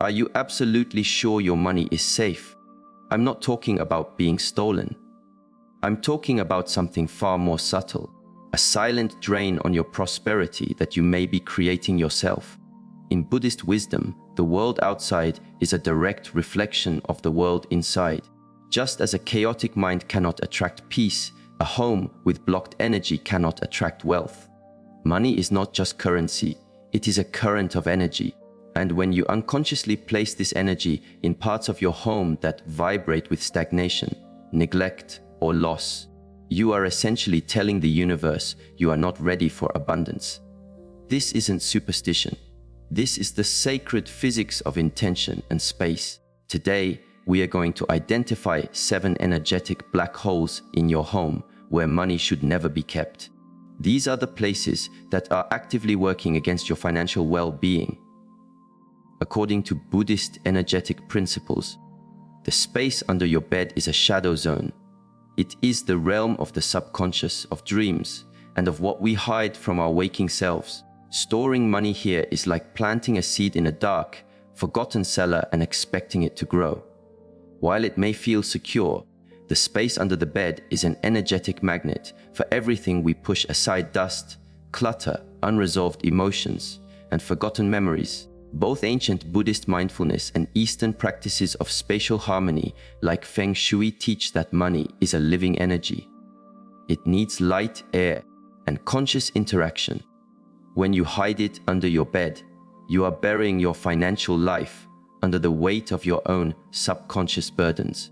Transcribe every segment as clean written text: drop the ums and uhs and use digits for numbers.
Are you absolutely sure your money is safe? I'm not talking about being stolen. I'm talking about something far more subtle, a silent drain on your prosperity that you may be creating yourself. In Buddhist wisdom, the world outside is a direct reflection of the world inside. Just as a chaotic mind cannot attract peace, a home with blocked energy cannot attract wealth. Money is not just currency, it is a current of energy. And when you unconsciously place this energy in parts of your home that vibrate with stagnation, neglect, or loss, you are essentially telling the universe you are not ready for abundance. This isn't superstition. This is the sacred physics of intention and space. Today, we are going to identify 7 energetic black holes in your home where money should never be kept. These are the places that are actively working against your financial well-being. According to Buddhist energetic principles, the space under your bed is a shadow zone. It is the realm of the subconscious, of dreams, and of what we hide from our waking selves. Storing money here is like planting a seed in a dark, forgotten cellar and expecting it to grow. While it may feel secure, the space under the bed is an energetic magnet for everything we push aside: dust, clutter, unresolved emotions, and forgotten memories. Both ancient Buddhist mindfulness and Eastern practices of spatial harmony like Feng Shui teach that money is a living energy. It needs light, air, and conscious interaction. When you hide it under your bed, you are burying your financial life under the weight of your own subconscious burdens.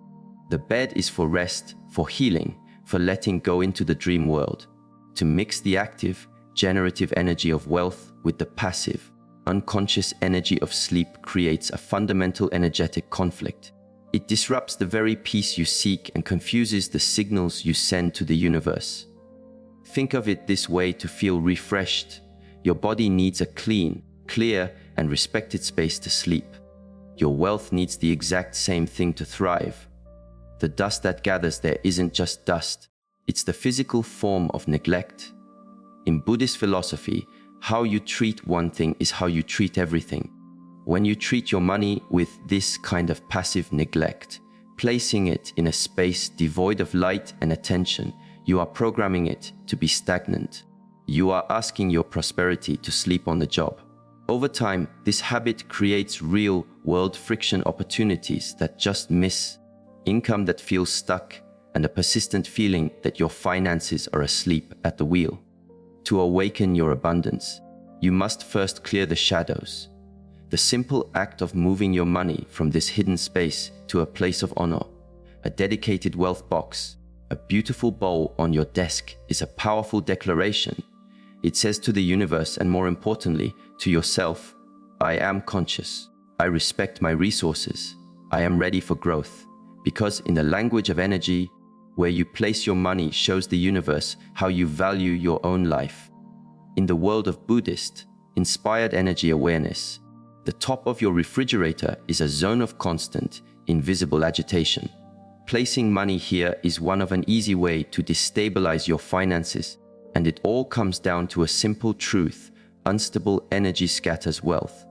The bed is for rest, for healing, for letting go into the dream world. To mix the active, generative energy of wealth with the passive, unconscious energy of sleep creates a fundamental energetic conflict. It disrupts the very peace you seek and confuses the signals you send to the universe. Think of it this way: to feel refreshed, your body needs a clean, clear, and respected space to sleep. Your wealth needs the exact same thing to thrive. The dust that gathers there isn't just dust, it's the physical form of neglect. In Buddhist philosophy, how you treat one thing is how you treat everything. When you treat your money with this kind of passive neglect, placing it in a space devoid of light and attention, you are programming it to be stagnant. You are asking your prosperity to sleep on the job. Over time, this habit creates real-world friction opportunities that just miss, income that feels stuck, and a persistent feeling that your finances are asleep at the wheel. To awaken your abundance, you must first clear the shadows. The simple act of moving your money from this hidden space to a place of honor, a dedicated wealth box, a beautiful bowl on your desk, is a powerful declaration. It says to the universe, and more importantly, to yourself, I am conscious. I respect my resources. I am ready for growth. Because in the language of energy, where you place your money shows the universe how you value your own life. In the world of Buddhist, inspired energy awareness, the top of your refrigerator is a zone of constant, invisible agitation. Placing money here is one of an easy way to destabilize your finances, and it all comes down to a simple truth: unstable energy scatters wealth.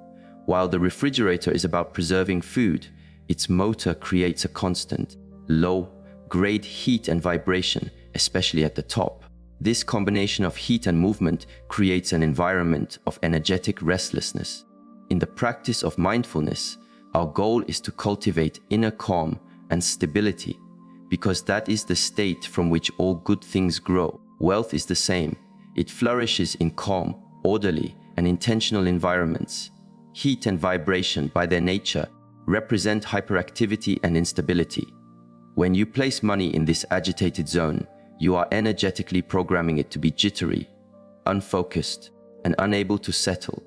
While the refrigerator is about preserving food, its motor creates a constant, low-grade heat and vibration, especially at the top. This combination of heat and movement creates an environment of energetic restlessness. In the practice of mindfulness, our goal is to cultivate inner calm and stability, because that is the state from which all good things grow. Wealth is the same. It flourishes in calm, orderly, and intentional environments. Heat and vibration, by their nature, represent hyperactivity and instability. When you place money in this agitated zone, you are energetically programming it to be jittery, unfocused, and unable to settle.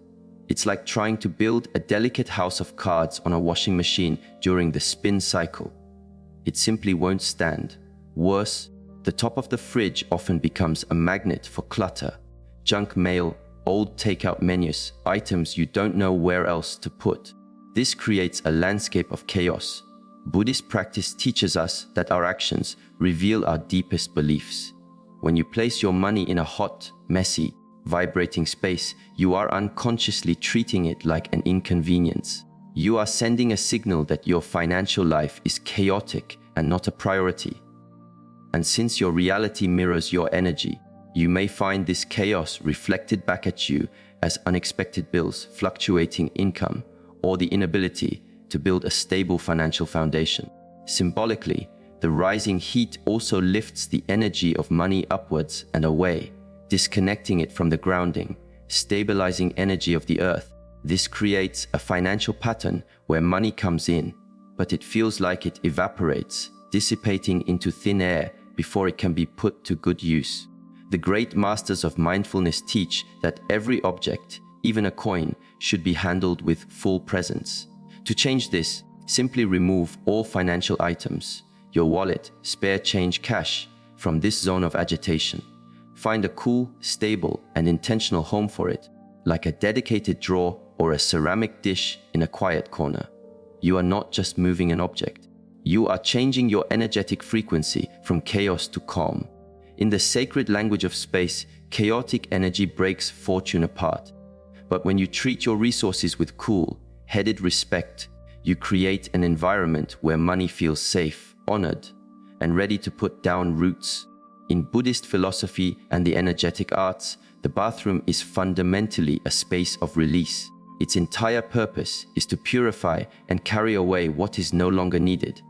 It's like trying to build a delicate house of cards on a washing machine during the spin cycle. It simply won't stand. Worse, the top of the fridge often becomes a magnet for clutter, junk mail, old takeout menus, items you don't know where else to put. This creates a landscape of chaos. Buddhist practice teaches us that our actions reveal our deepest beliefs. When you place your money in a hot, messy, vibrating space, you are unconsciously treating it like an inconvenience. You are sending a signal that your financial life is chaotic and not a priority. And since your reality mirrors your energy, you may find this chaos reflected back at you as unexpected bills, fluctuating income, or the inability to build a stable financial foundation. Symbolically, the rising heat also lifts the energy of money upwards and away, disconnecting it from the grounding, stabilizing energy of the earth. This creates a financial pattern where money comes in, but it feels like it evaporates, dissipating into thin air before it can be put to good use. The great masters of mindfulness teach that every object, even a coin, should be handled with full presence. To change this, simply remove all financial items, your wallet, spare change, cash, from this zone of agitation. Find a cool, stable, and intentional home for it, like a dedicated drawer or a ceramic dish in a quiet corner. You are not just moving an object. You are changing your energetic frequency from chaos to calm. In the sacred language of space, chaotic energy breaks fortune apart. But when you treat your resources with cool-headed respect, you create an environment where money feels safe, honored, and ready to put down roots. In Buddhist philosophy and the energetic arts, the bathroom is fundamentally a space of release. Its entire purpose is to purify and carry away what is no longer needed.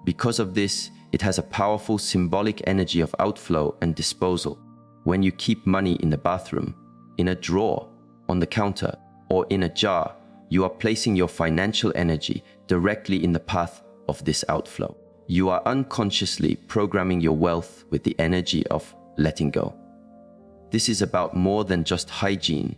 Because of this, it has a powerful symbolic energy of outflow and disposal. When you keep money in the bathroom, in a drawer, on the counter, or in a jar, you are placing your financial energy directly in the path of this outflow. You are unconsciously programming your wealth with the energy of letting go. This is about more than just hygiene.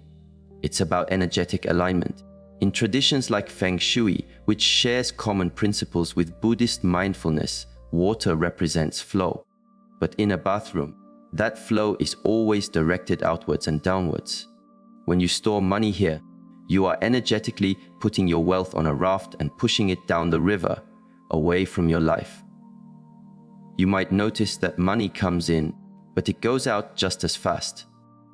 It's about energetic alignment. In traditions like Feng Shui, which shares common principles with Buddhist mindfulness, water represents flow. But in a bathroom, that flow is always directed outwards and downwards. When you store money here, you are energetically putting your wealth on a raft and pushing it down the river, away from your life. You might notice that money comes in, but it goes out just as fast.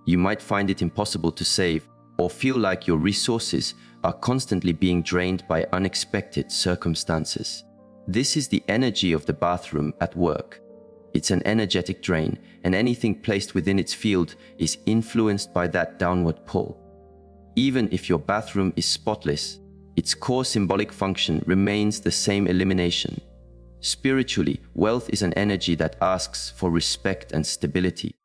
You might find it impossible to save, or feel like your resources are constantly being drained by unexpected circumstances. This is the energy of the bathroom at work. It's an energetic drain, and anything placed within its field is influenced by that downward pull. Even if your bathroom is spotless, its core symbolic function remains the same: elimination. Spiritually, wealth is an energy that asks for respect and stability.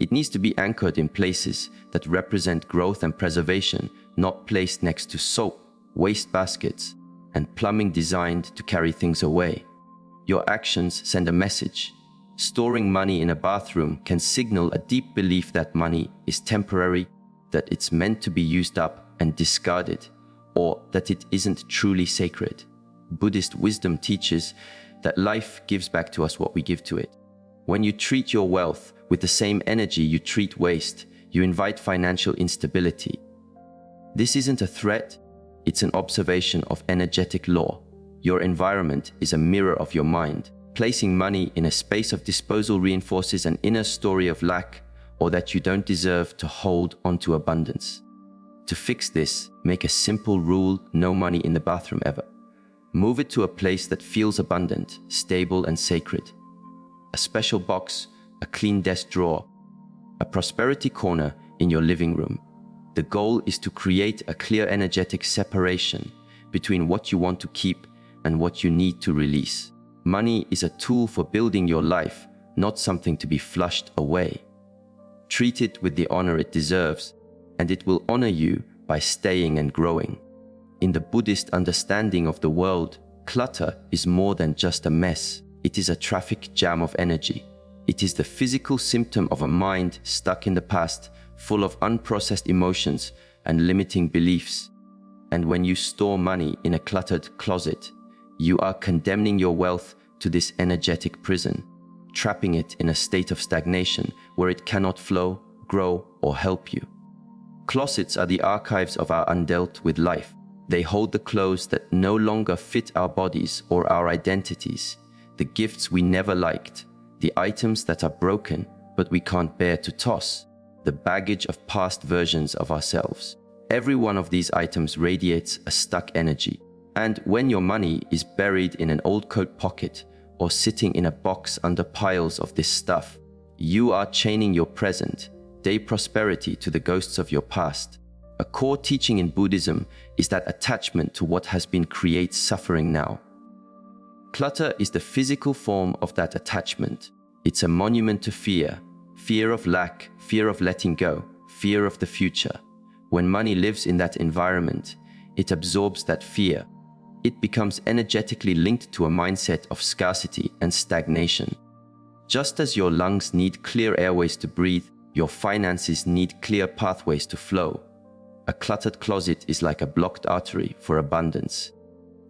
It needs to be anchored in places that represent growth and preservation, not placed next to soap, waste baskets, and plumbing designed to carry things away. Your actions send a message. Storing money in a bathroom can signal a deep belief that money is temporary, that it's meant to be used up and discarded, or that it isn't truly sacred. Buddhist wisdom teaches that life gives back to us what we give to it. When you treat your wealth with the same energy you treat waste, you invite financial instability. This isn't a threat, it's an observation of energetic law. Your environment is a mirror of your mind. Placing money in a space of disposal reinforces an inner story of lack, or that you don't deserve to hold onto abundance. To fix this, make a simple rule: no money in the bathroom ever. Move it to a place that feels abundant, stable, and sacred. A special box, a clean desk drawer, a prosperity corner in your living room. The goal is to create a clear energetic separation between what you want to keep and what you need to release. Money is a tool for building your life, not something to be flushed away. Treat it with the honor it deserves, and it will honor you by staying and growing. In the Buddhist understanding of the world, clutter is more than just a mess. It is a traffic jam of energy. It is the physical symptom of a mind stuck in the past, full of unprocessed emotions and limiting beliefs. And when you store money in a cluttered closet, you are condemning your wealth to this energetic prison, trapping it in a state of stagnation where it cannot flow, grow, or help you. Closets are the archives of our undealt with life. They hold the clothes that no longer fit our bodies or our identities, the gifts we never liked, the items that are broken but we can't bear to toss, the baggage of past versions of ourselves. Every one of these items radiates a stuck energy, And when your money is buried in an old coat pocket or sitting in a box under piles of this stuff, you are chaining your present day prosperity to the ghosts of your past. A core teaching in Buddhism is that attachment to what has been creates suffering now. Clutter is the physical form of that attachment. It's a monument to fear, fear of lack, fear of letting go, fear of the future. When money lives in that environment, it absorbs that fear. It becomes energetically linked to a mindset of scarcity and stagnation. Just as your lungs need clear airways to breathe, your finances need clear pathways to flow. A cluttered closet is like a blocked artery for abundance.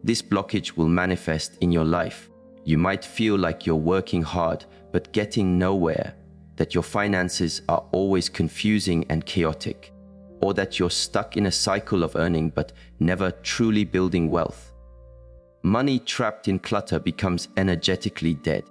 This blockage will manifest in your life. You might feel like you're working hard but getting nowhere, that your finances are always confusing and chaotic, or that you're stuck in a cycle of earning but never truly building wealth. Money trapped in clutter becomes energetically dead.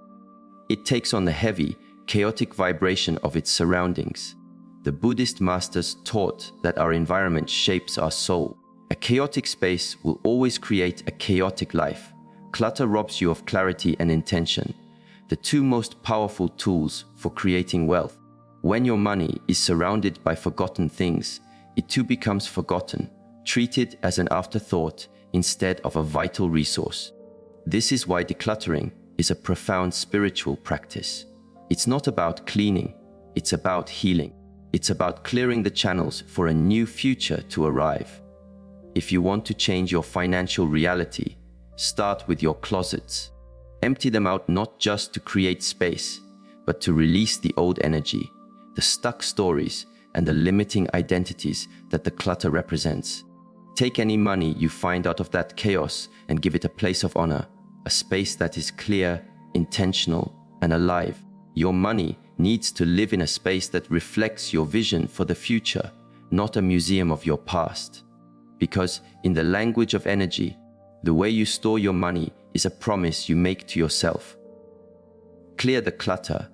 It takes on the heavy, chaotic vibration of its surroundings. The Buddhist masters taught that our environment shapes our soul. A chaotic space will always create a chaotic life. Clutter robs you of clarity and intention, the two most powerful tools for creating wealth. When your money is surrounded by forgotten things, it too becomes forgotten, treated as an afterthought instead of a vital resource. This is why decluttering is a profound spiritual practice. It's not about cleaning, it's about healing. It's about clearing the channels for a new future to arrive. If you want to change your financial reality, start with your closets. Empty them out not just to create space, but to release the old energy, the stuck stories, and the limiting identities that the clutter represents. Take any money you find out of that chaos and give it a place of honor, a space that is clear, intentional, and alive. Your money needs to live in a space that reflects your vision for the future, not a museum of your past. Because in the language of energy, the way you store your money is a promise you make to yourself. Clear the clutter,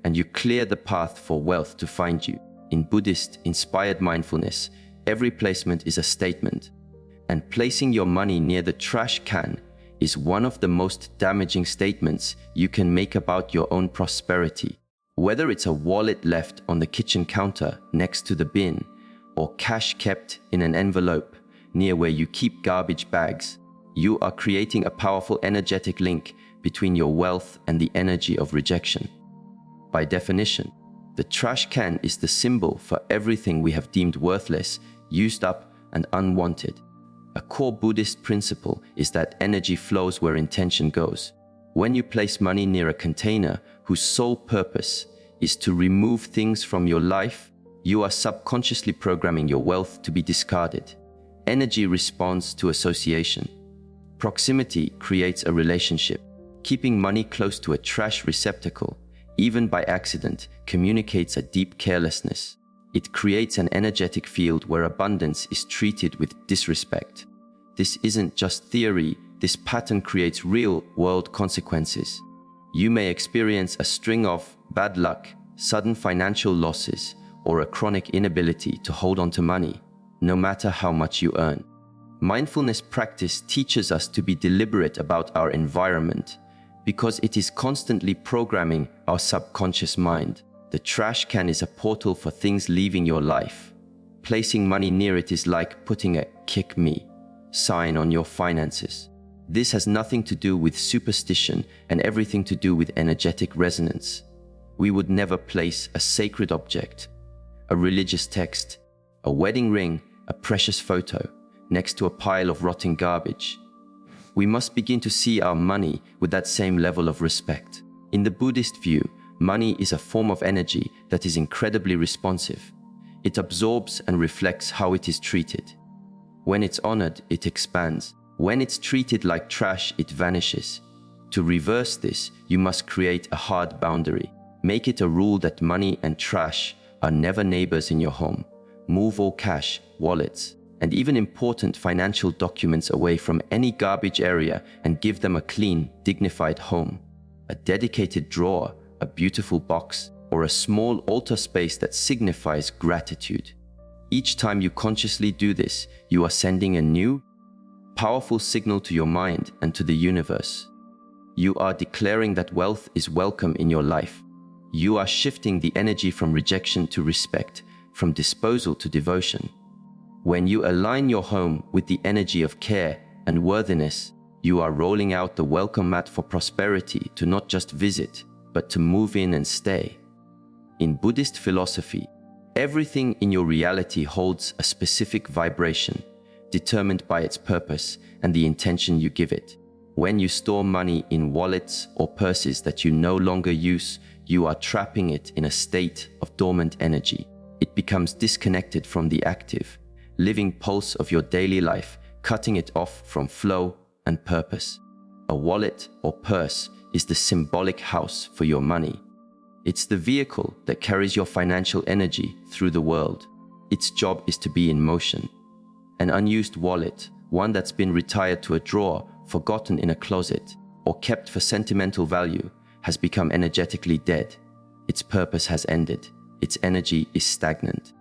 and you clear the path for wealth to find you. In Buddhist-inspired mindfulness, every placement is a statement, and placing your money near the trash can is one of the most damaging statements you can make about your own prosperity. Whether it's a wallet left on the kitchen counter next to the bin, or cash kept in an envelope near where you keep garbage bags, you are creating a powerful energetic link between your wealth and the energy of rejection. By definition, the trash can is the symbol for everything we have deemed worthless, used up, and unwanted. A core Buddhist principle is that energy flows where intention goes. When you place money near a container whose sole purpose is to remove things from your life, you are subconsciously programming your wealth to be discarded. Energy responds to association. Proximity creates a relationship. Keeping money close to a trash receptacle, even by accident, communicates a deep carelessness. It creates an energetic field where abundance is treated with disrespect. This isn't just theory. This pattern creates real-world consequences. You may experience a string of bad luck, sudden financial losses, or a chronic inability to hold on to money, no matter how much you earn. Mindfulness practice teaches us to be deliberate about our environment because it is constantly programming our subconscious mind. The trash can is a portal for things leaving your life. Placing money near it is like putting a "kick me" sign on your finances. This has nothing to do with superstition and everything to do with energetic resonance. We would never place a sacred object, a religious text, a wedding ring, a precious photo, next to a pile of rotting garbage. We must begin to see our money with that same level of respect. In the Buddhist view, money is a form of energy that is incredibly responsive. It absorbs and reflects how it is treated. When it's honored, it expands. When it's treated like trash, it vanishes. To reverse this, you must create a hard boundary. Make it a rule that money and trash are never neighbors in your home. Move all cash, wallets, and even important financial documents away from any garbage area and give them a clean, dignified home. A dedicated drawer, a beautiful box, or a small altar space that signifies gratitude. Each time you consciously do this, you are sending a new, powerful signal to your mind and to the universe. You are declaring that wealth is welcome in your life. You are shifting the energy from rejection to respect, from disposal to devotion. When you align your home with the energy of care and worthiness, you are rolling out the welcome mat for prosperity to not just visit, but to move in and stay. In Buddhist philosophy, everything in your reality holds a specific vibration, determined by its purpose and the intention you give it. When you store money in wallets or purses that you no longer use, you are trapping it in a state of dormant energy. It becomes disconnected from the active, living pulse of your daily life, cutting it off from flow and purpose. A wallet or purse is the symbolic house for your money. It's the vehicle that carries your financial energy through the world. Its job is to be in motion. An unused wallet, one that's been retired to a drawer, forgotten in a closet, or kept for sentimental value, has become energetically dead. Its purpose has ended. Its energy is stagnant.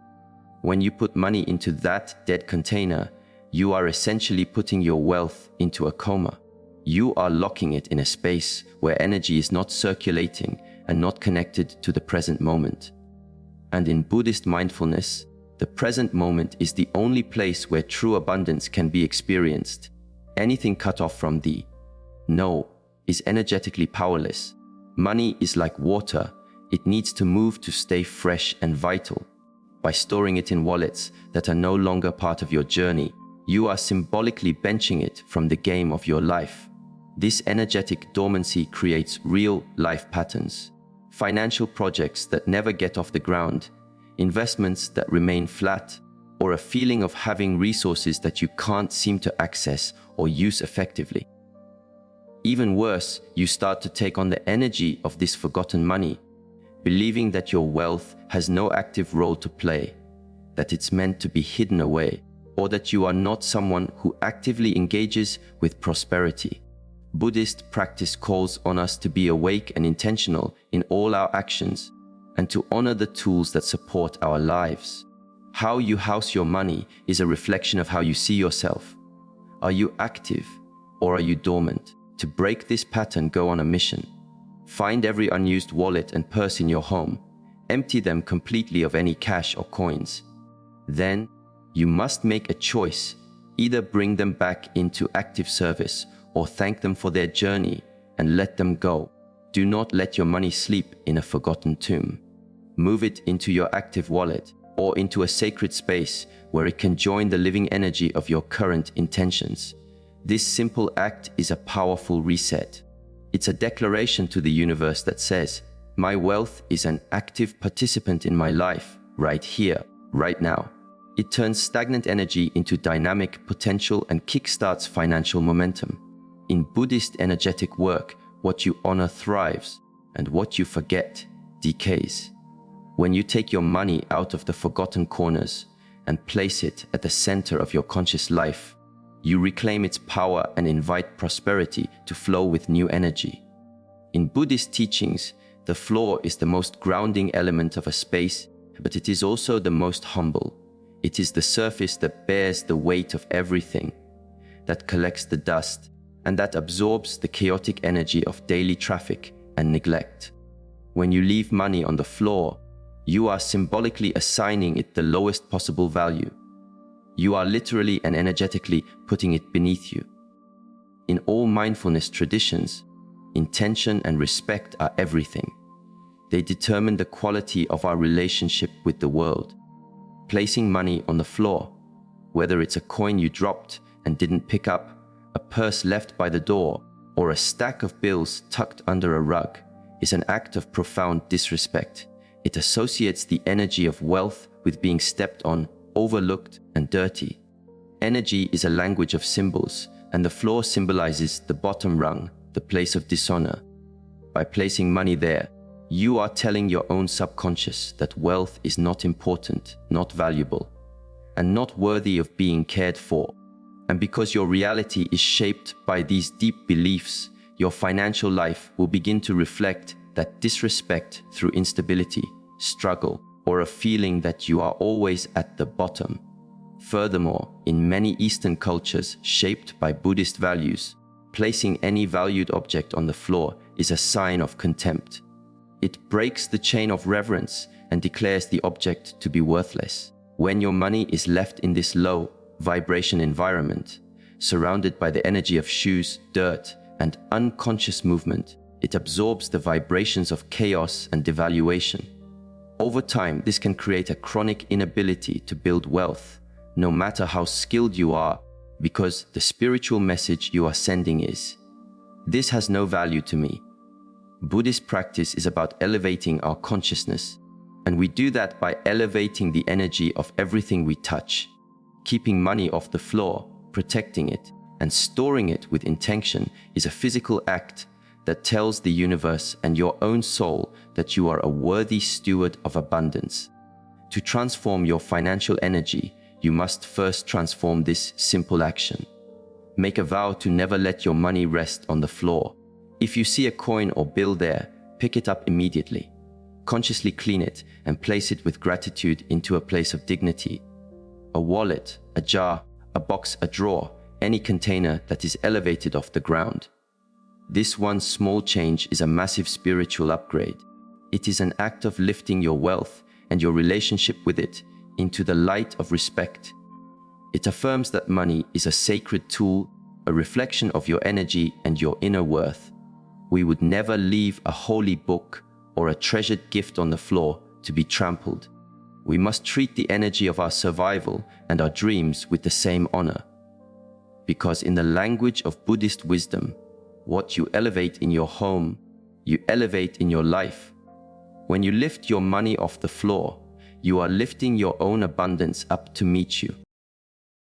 When you put money into that dead container, you are essentially putting your wealth into a coma. You are locking it in a space where energy is not circulating and not connected to the present moment. And in Buddhist mindfulness, the present moment is the only place where true abundance can be experienced. Anything cut off from the no is energetically powerless. Money is like water. It needs to move to stay fresh and vital. By storing it in wallets that are no longer part of your journey, you are symbolically benching it from the game of your life. This energetic dormancy creates real life patterns. Financial projects that never get off the ground, investments that remain flat, or a feeling of having resources that you can't seem to access or use effectively. Even worse, you start to take on the energy of this forgotten money, believing that your wealth has no active role to play, that it's meant to be hidden away, or that you are not someone who actively engages with prosperity. Buddhist practice calls on us to be awake and intentional in all our actions and to honor the tools that support our lives. How you house your money is a reflection of how you see yourself. Are you active or are you dormant? To break this pattern, go on a mission. Find every unused wallet and purse in your home. Empty them completely of any cash or coins. Then, you must make a choice. Either bring them back into active service or thank them for their journey and let them go. Do not let your money sleep in a forgotten tomb. Move it into your active wallet or into a sacred space where it can join the living energy of your current intentions. This simple act is a powerful reset. It's a declaration to the universe that says, my wealth is an active participant in my life, right here, right now. It turns stagnant energy into dynamic potential and kickstarts financial momentum. In Buddhist energetic work, what you honor thrives, and what you forget decays. When you take your money out of the forgotten corners and place it at the center of your conscious life, you reclaim its power and invite prosperity to flow with new energy. In Buddhist teachings, the floor is the most grounding element of a space, but it is also the most humble. It is the surface that bears the weight of everything, that collects the dust, and that absorbs the chaotic energy of daily traffic and neglect. When you leave money on the floor, you are symbolically assigning it the lowest possible value. You are literally and energetically putting it beneath you. In all mindfulness traditions, intention and respect are everything. They determine the quality of our relationship with the world. Placing money on the floor, whether it's a coin you dropped and didn't pick up, a purse left by the door, or a stack of bills tucked under a rug, is an act of profound disrespect. It associates the energy of wealth with being stepped on, overlooked, and dirty. Energy is a language of symbols, and the floor symbolizes the bottom rung, the place of dishonor. By placing money there, you are telling your own subconscious that wealth is not important, not valuable, and not worthy of being cared for. And because your reality is shaped by these deep beliefs, your financial life will begin to reflect that disrespect through instability, struggle, or a feeling that you are always at the bottom. Furthermore, in many Eastern cultures shaped by Buddhist values, placing any valued object on the floor is a sign of contempt. It breaks the chain of reverence and declares the object to be worthless. When your money is left in this low vibration environment, surrounded by the energy of shoes, dirt, and unconscious movement, it absorbs the vibrations of chaos and devaluation. Over time, this can create a chronic inability to build wealth, no matter how skilled you are, because the spiritual message you are sending is, "This has no value to me." Buddhist practice is about elevating our consciousness, and we do that by elevating the energy of everything we touch. Keeping money off the floor, protecting it, and storing it with intention is a physical act that tells the universe and your own soul that you are a worthy steward of abundance. To transform your financial energy, you must first transform this simple action. Make a vow to never let your money rest on the floor. If you see a coin or bill there, pick it up immediately. Consciously clean it and place it with gratitude into a place of dignity. A wallet, a jar, a box, a drawer, any container that is elevated off the ground. This one small change is a massive spiritual upgrade. It is an act of lifting your wealth and your relationship with it into the light of respect. It affirms that money is a sacred tool, a reflection of your energy and your inner worth. We would never leave a holy book or a treasured gift on the floor to be trampled. We must treat the energy of our survival and our dreams with the same honor. Because in the language of Buddhist wisdom, what you elevate in your home, you elevate in your life. When you lift your money off the floor, you are lifting your own abundance up to meet you.